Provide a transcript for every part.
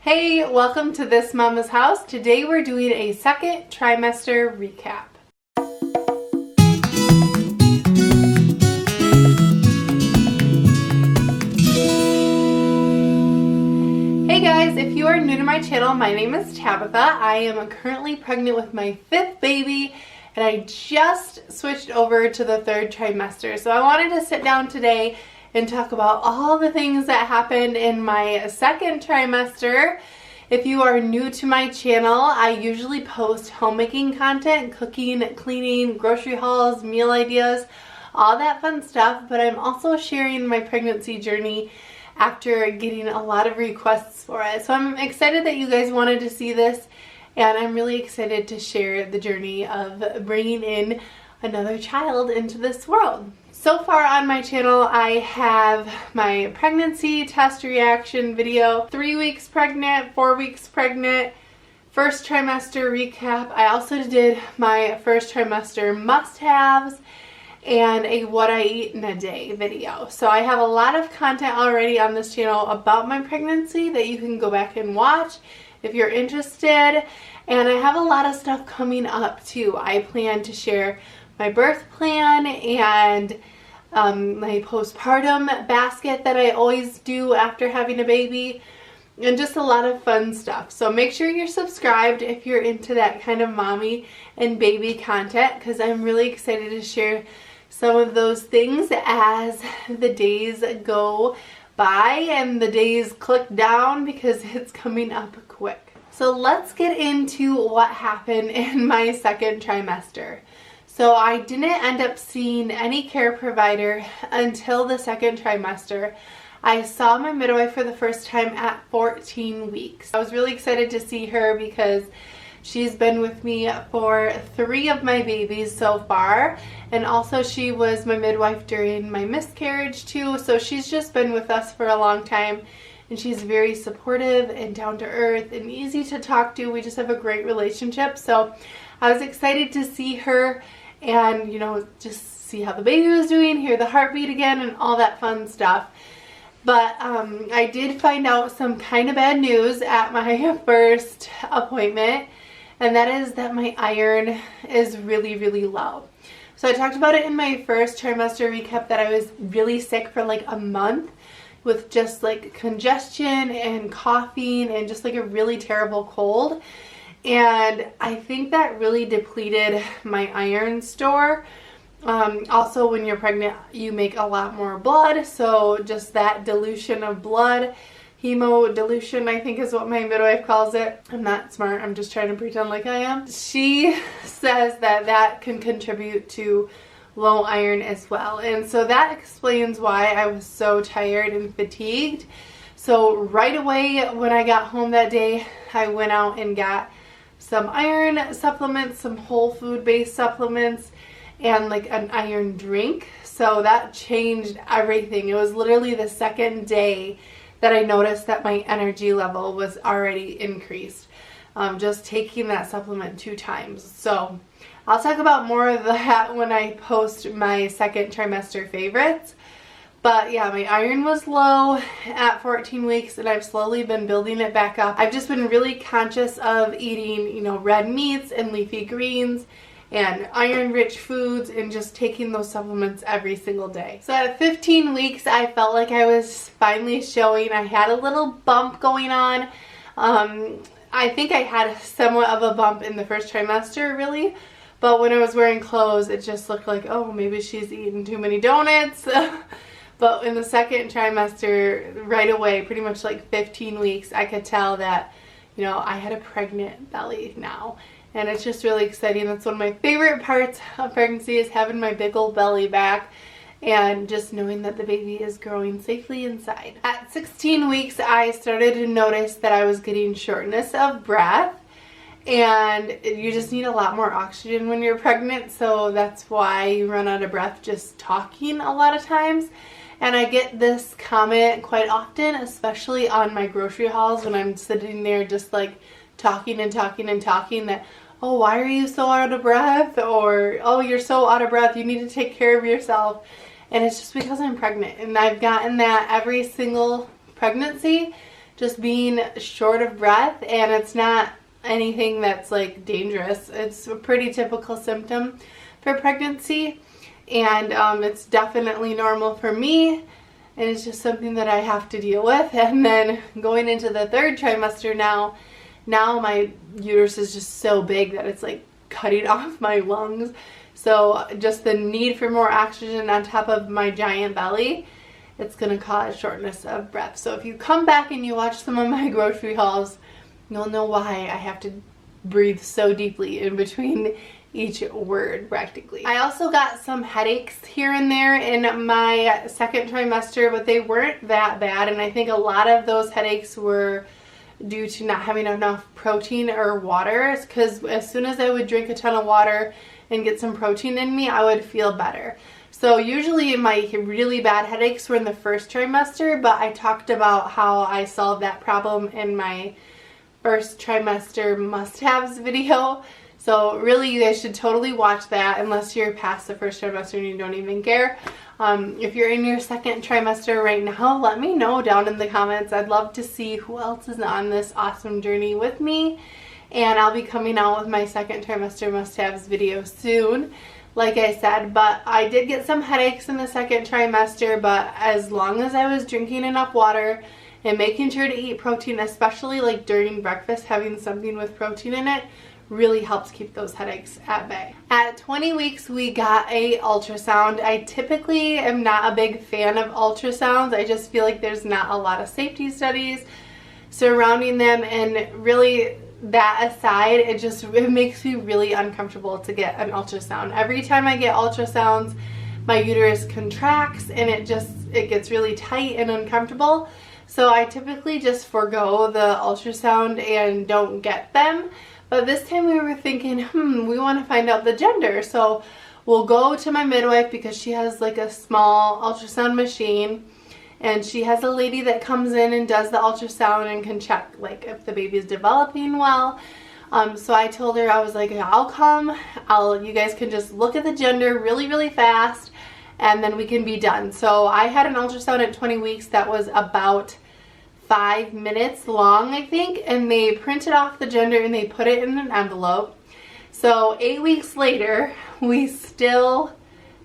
Hey, welcome to This Mama's House. Today we're doing a second trimester recap. Hey guys, if you are new to my channel, my name is Tabitha. I am currently pregnant with my 5th baby and I just switched over to the 3rd trimester. So I wanted to sit down today and talk about all the things that happened in my 2nd trimester. If you are new to my channel, I usually post homemaking content, cooking, cleaning, grocery hauls, meal ideas, all that fun stuff, but I'm also sharing my pregnancy journey after getting a lot of requests for it. So I'm excited that you guys wanted to see this, and I'm really excited to share the journey of bringing in another child into this world. So far on my channel, I have my pregnancy test reaction video, 3 weeks pregnant, 4 weeks pregnant, 1st trimester recap. I also did my 1st trimester must-haves and a what I eat in a day video. So I have a lot of content already on this channel about my pregnancy that you can go back and watch if you're interested. And I have a lot of stuff coming up too. I plan to share my birth plan and my postpartum basket that I always do after having a baby, and just a lot of fun stuff. So make sure you're subscribed if you're into that kind of mommy and baby content, because I'm really excited to share some of those things as the days go by and the days click down, because it's coming up quick. So let's get into what happened in my 2nd trimester. So I didn't end up seeing any care provider until the 2nd trimester. I saw my midwife for the first time at 14 weeks. I was really excited to see her because she's been with me for 3 of my babies so far, and also she was my midwife during my miscarriage too, so she's just been with us for a long time, and she's very supportive and down to earth and easy to talk to. We just have a great relationship, so I was excited to see her and, you know, just see how the baby was doing, hear the heartbeat again, and all that fun stuff. But I did find out some kind of bad news at my first appointment, and that is that my iron is really, really low. So I talked about it in my 1st trimester recap that I was really sick for like a month with just like congestion and coughing and just like a really terrible cold. And I think that really depleted my iron store. Also, when you're pregnant, you make a lot more blood, so just that dilution of blood, hemodilution I think is what my midwife calls it. I'm not smart, I'm just trying to pretend like I am. She says that that can contribute to low iron as well, and so that explains why I was so tired and fatigued. So right away when I got home that day, I went out and got some iron supplements, some whole food based supplements, and like an iron drink. So that changed everything. It was literally the 2nd day that I noticed that my energy level was already increased, just taking that supplement 2 times. So I'll talk about more of that when I post my 2nd trimester favorites. But yeah, my iron was low at 14 weeks and I've slowly been building it back up. I've just been really conscious of eating, you know, red meats and leafy greens and iron-rich foods and just taking those supplements every single day. So at 15 weeks, I felt like I was finally showing. I had a little bump going on. I think I had somewhat of a bump in the 1st trimester, really. But when I was wearing clothes, it just looked like, oh, maybe she's eating too many donuts. But in the 2nd trimester, right away, pretty much like 15 weeks, I could tell that, you know, I had a pregnant belly now. And it's just really exciting. That's one of my favorite parts of pregnancy, is having my big old belly back and just knowing that the baby is growing safely inside. At 16 weeks, I started to notice that I was getting shortness of breath. And you just need a lot more oxygen when you're pregnant, so that's why you run out of breath just talking a lot of times. And I get this comment quite often, especially on my grocery hauls when I'm sitting there just like talking and talking and talking, that, oh, why are you so out of breath? Or, oh, you're so out of breath, you need to take care of yourself. And it's just because I'm pregnant, and I've gotten that every single pregnancy, just being short of breath, and it's not anything that's like dangerous. It's a pretty typical symptom for pregnancy, and it's definitely normal for me, and it's just something that I have to deal with. And then going into the third trimester now my uterus is just so big that it's like cutting off my lungs. So just the need for more oxygen on top of my giant belly, it's gonna cause shortness of breath. So if you come back and you watch some of my grocery hauls, you'll know why I have to breathe so deeply in between each word practically. I also got some headaches here and there in my second trimester, but they weren't that bad, and I think a lot of those headaches were due to not having enough protein or water, because as soon as I would drink a ton of water and get some protein in me, I would feel better. So usually my really bad headaches were in the first trimester, but I talked about how I solved that problem in my first trimester must-haves video. So really you guys should totally watch that unless you're past the first trimester and you don't even care. If you're in your second trimester right now, let me know down in the comments. I'd love to see who else is on this awesome journey with me. And I'll be coming out with my second trimester must-haves video soon, like I said. But I did get some headaches in the second trimester, but as long as I was drinking enough water and making sure to eat protein, especially like during breakfast, having something with protein in it really helps keep those headaches at bay. At 20 weeks, we got a ultrasound. I typically am not a big fan of ultrasounds. I just feel like there's not a lot of safety studies surrounding them, and really that aside, it makes me really uncomfortable to get an ultrasound. Every time I get ultrasounds, my uterus contracts and it gets really tight and uncomfortable. So I typically just forego the ultrasound and don't get them. But this time we were thinking, we want to find out the gender. So we'll go to my midwife because she has like a small ultrasound machine, and she has a lady that comes in and does the ultrasound and can check like if the baby's developing well. So I told her, I was like, I'll come. You guys can just look at the gender really fast, and then we can be done. So I had an ultrasound at 20 weeks that was about 5 minutes long, I think, and they printed off the gender and they put it in an envelope. So 8 weeks later, we still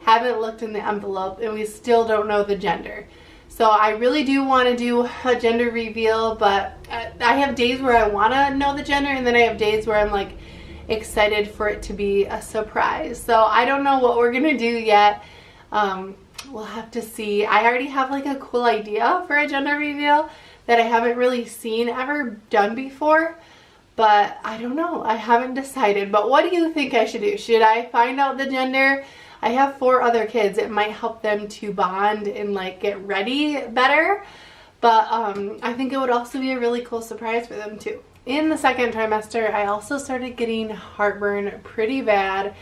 haven't looked in the envelope and we still don't know the gender. So I really do want to do a gender reveal, but I have days where I want to know the gender, and then I have days where I'm like excited for it to be a surprise. So I don't know what we're gonna do yet. We'll have to see. I already have like a cool idea for a gender reveal that I haven't really seen ever done before, but I don't know. I haven't decided. But what do you think I should do? Should I find out the gender? I have 4 other kids. It might help them to bond and like get ready better, but I think it would also be a really cool surprise for them too. In the second trimester, I also started getting heartburn pretty bad,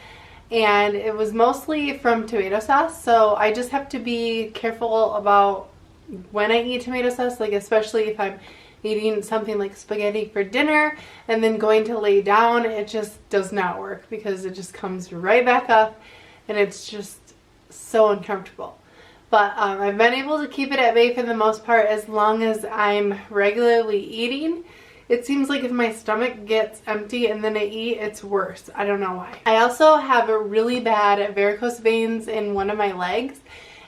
and it was mostly from tomato sauce. So I just have to be careful about when I eat tomato sauce, like especially if I'm eating something like spaghetti for dinner and then going to lay down. It just does not work because it just comes right back up and it's just so uncomfortable. But I've been able to keep it at bay for the most part as long as I'm regularly eating. It seems like if my stomach gets empty and then I eat, it's worse. I don't know why. I also have a really bad varicose veins in one of my legs,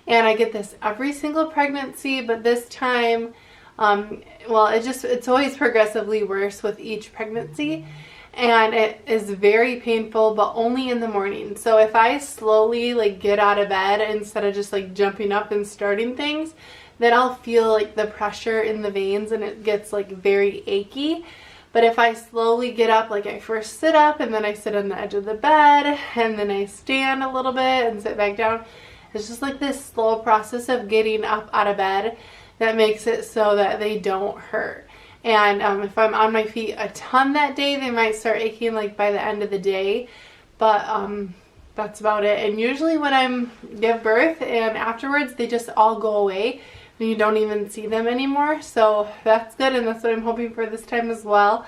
and I get this every single pregnancy, but this time, well, it's always progressively worse with each pregnancy, and it is very painful, but only in the morning. So if I slowly like get out of bed instead of just like jumping up and starting things, then I'll feel like the pressure in the veins and it gets like very achy. But if I slowly get up, like I first sit up and then I sit on the edge of the bed and then I stand a little bit and sit back down, it's just like this slow process of getting up out of bed that makes it so that they don't hurt. And if I'm on my feet a ton that day, they might start aching like by the end of the day. But that's about it. And usually when I give birth and afterwards, they just all go away and you don't even see them anymore. So that's good, and that's what I'm hoping for this time as well.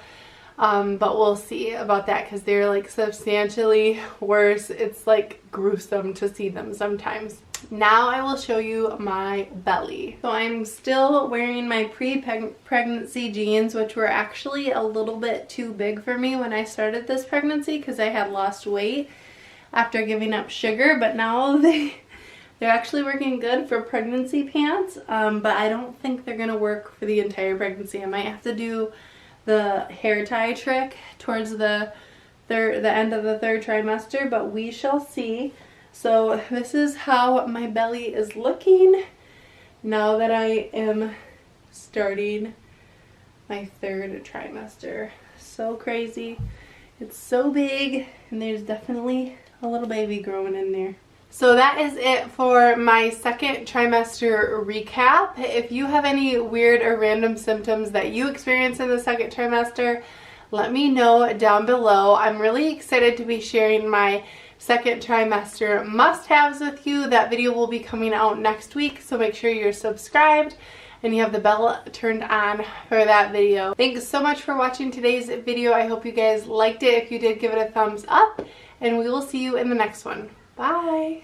But we'll see about that because they're like substantially worse. It's like gruesome to see them sometimes. Now I will show you my belly. So I'm still wearing my pre-pregnancy jeans, which were actually a little bit too big for me when I started this pregnancy because I had lost weight after giving up sugar, but now they're actually working good for pregnancy pants, but I don't think they're gonna work for the entire pregnancy. I might have to do the hair tie trick towards the end of the third trimester, but we shall see. So this is how my belly is looking now that I am starting my third trimester. So crazy. It's so big, and there's definitely a little baby growing in there. So that is it for my second trimester recap. If you have any weird or random symptoms that you experience in the second trimester, let me know down below. I'm really excited to be sharing my second trimester must-haves with you. That video will be coming out next week, so make sure you're subscribed and you have the bell turned on for that video. Thanks so much for watching today's video. I hope you guys liked it. If you did, give it a thumbs up, and we will see you in the next one. Bye!